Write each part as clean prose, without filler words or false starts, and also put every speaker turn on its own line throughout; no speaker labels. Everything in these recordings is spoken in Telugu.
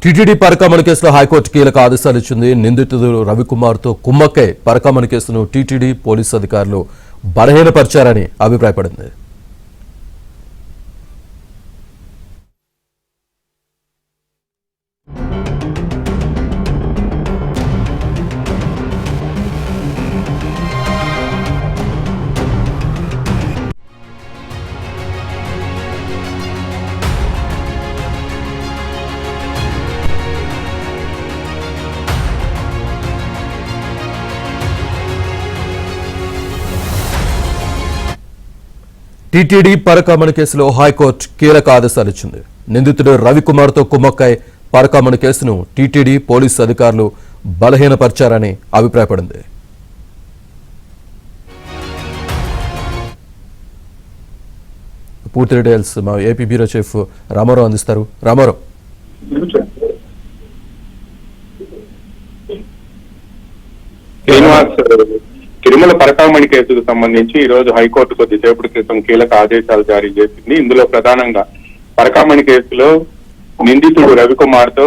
టీటీడీ పరకామణి కేసులో హైకోర్టు కీలక ఆదేశాలు ఇచ్చింది. నిందితుడు రవికుమార్తో కుమ్మక్కై పరకామణి కేసును టీటీడీ పోలీసు అధికారులు బలహీనపరిచారని అభిప్రాయపడింది. టీటీడీ పరకామణి కేసులో హైకోర్టు కీలక ఆదేశాలు ఇచ్చింది. నిందితుడు రవికుమార్తో కుమ్మక్కై పరకామణి కేసును టీటీడీ పోలీసు అధికారులు బలహీనపరిచారని అభిప్రాయపడింది. పూర్తి డీటెయిల్స్ మా ఏపీ బ్యూరో చీఫ్ రామారావు అందిస్తారు. రామారావు,
తిరుమల పరకామణి కేసుకు సంబంధించి ఈ రోజు హైకోర్టు కొద్దిసేపటి క్రితం కీలక ఆదేశాలు జారీ చేసింది. ఇందులో ప్రధానంగా పరకామణి కేసులో నిందితుడు రవికుమార్తో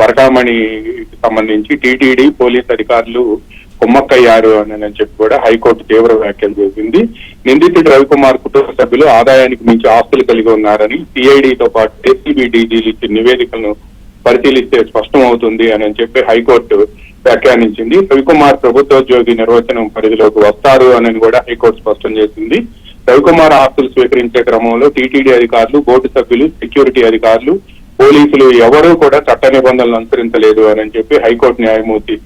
పరకామణికి సంబంధించి టీటీడీ పోలీస్ అధికారులు కుమ్మక్కయ్యారు అని చెప్పి కూడా హైకోర్టు తీవ్ర వ్యాఖ్యలు చేసింది. నిందితుడు రవికుమార్ కుటుంబ సభ్యులు ఆదాయానికి మించి ఆస్తులు కలిగి ఉన్నారని సిఐడితో పాటు ఏసీబీ డీజీలు ఇచ్చిన నివేదికలను పరిశీలిస్తే స్పష్టం అవుతుంది అని చెప్పి హైకోర్టు వ్యాఖ్యానించింది. రవికుమార్ ప్రభుత్వోద్యోగి నిర్వచనం పరిధిలోకి వస్తారు అని కూడా హైకోర్టు స్పష్టం చేసింది. రవికుమార్ ఆస్తులు స్వీకరించే క్రమంలో టీటీడీ అధికారులు, బోర్డు సభ్యులు, సెక్యూరిటీ అధికారులు, పోలీసులు ఎవరూ కూడా చట్ట నిబంధనలు అనుసరించలేదు అని చెప్పి హైకోర్టు న్యాయమూర్తి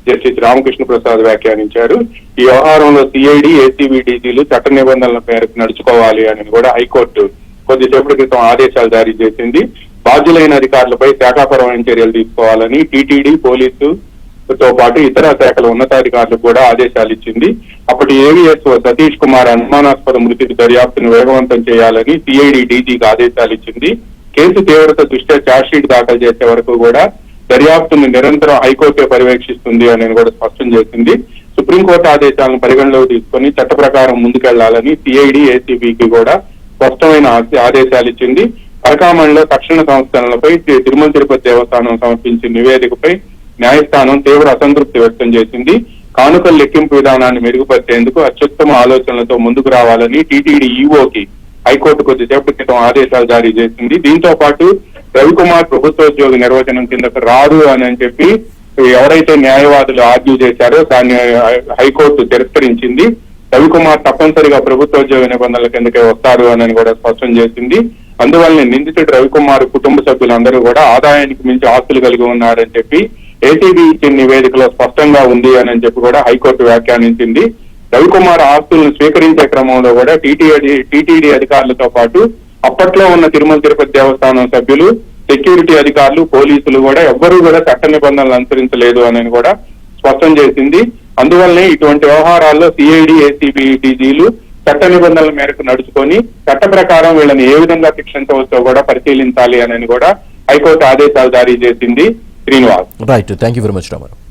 జస్టిస్ రామకృష్ణ ప్రసాద్ వ్యాఖ్యానించారు. ఈ వ్యవహారంలో సిఐడి, ఏసీబీ డీజీలు చట్ట నిబంధనల మేరకు నడుచుకోవాలి అని కూడా హైకోర్టు కొద్దిసేపటి క్రితం ఆదేశాలు జారీ చేసింది. బాధ్యులైన అధికారులపై శాఖాపరమైన చర్యలు తీసుకోవాలని టీటీడీ, పోలీసుతో పాటు ఇతర శాఖల ఉన్నతాధికారులకు కూడా ఆదేశాలు ఇచ్చింది. అప్పటి ఏవీఎస్ఓ సతీష్ కుమార్ అనుమానాస్పద మృతికి దర్యాప్తును వేగవంతం చేయాలని సిఐడి డీజీకి ఆదేశాలు ఇచ్చింది. కేసు తీవ్రత దృష్ట్యా ఛార్జ్షీట్ దాఖలు చేసే వరకు కూడా దర్యాప్తును నిరంతరం హైకోర్టే పర్యవేక్షిస్తుంది అని కూడా స్పష్టం చేసింది. సుప్రీంకోర్టు ఆదేశాలను పరిగణలోకి తీసుకుని చట్ట ప్రకారం ముందుకెళ్లాలని సిఐడి, ఏసీబీకి కూడా స్పష్టమైన ఆదేశాలు ఇచ్చింది. పరకామణిలో తక్షణ సంస్కరణలపై తిరుమల తిరుపతి దేవస్థానం సమర్పించిన నివేదికపై న్యాయస్థానం తీవ్ర అసంతృప్తి వ్యక్తం చేసింది. కానుకల లెక్కింపు విధానాన్ని మెరుగుపరిచేందుకు అత్యుత్తమ ఆలోచనలతో ముందుకు రావాలని టీటీడీ ఈఓకి హైకోర్టు కొద్దిసేపటి క్రితం ఆదేశాలు జారీ చేసింది. దీంతో పాటు రవికుమార్ ప్రభుత్వోద్యోగి నిర్వచనం కిందకు రాడు అని చెప్పి ఎవరైతే న్యాయవాదులు ఆర్గ్యూ చేశారో దాన్ని హైకోర్టు తిరస్కరించింది. రవికుమార్ తప్పనిసరిగా ప్రభుత్వోద్యోగ నిబంధనల కిందకే వస్తారు అని కూడా స్పష్టం చేసింది. అందువల్ల నిందితుడు రవికుమార్ కుటుంబ సభ్యులందరూ కూడా ఆదాయానికి మించి ఆస్తులు కలిగి ఉన్నారని చెప్పి ఏసీబీ ఇచ్చిన నివేదికలో స్పష్టంగా ఉంది అని చెప్పి కూడా హైకోర్టు వ్యాఖ్యానించింది. రవికుమార్ ఆస్తులను స్వీకరించే క్రమంలో కూడా టీటీడీ అధికారులతో పాటు అప్పట్లో ఉన్న తిరుమల తిరుపతి దేవస్థానం సభ్యులు, సెక్యూరిటీ అధికారులు, పోలీసులు కూడా ఎవ్వరూ కూడా చట్ట నిబంధనలు అనుసరించలేదు అని కూడా స్పష్టం చేసింది. అందువల్లనే ఇటువంటి వ్యవహారాల్లో సిఐడి, ఏసీబీ డీజీలు చట్ట నిబంధనల మేరకు నడుచుకొని చట్ట ప్రకారం వీళ్ళని ఏ విధంగా శిక్షించవచ్చో కూడా పరిశీలించాలి అని కూడా హైకోర్టు ఆదేశాలు జారీ చేసింది. Srinivas,
right, thank you very much Ramarao.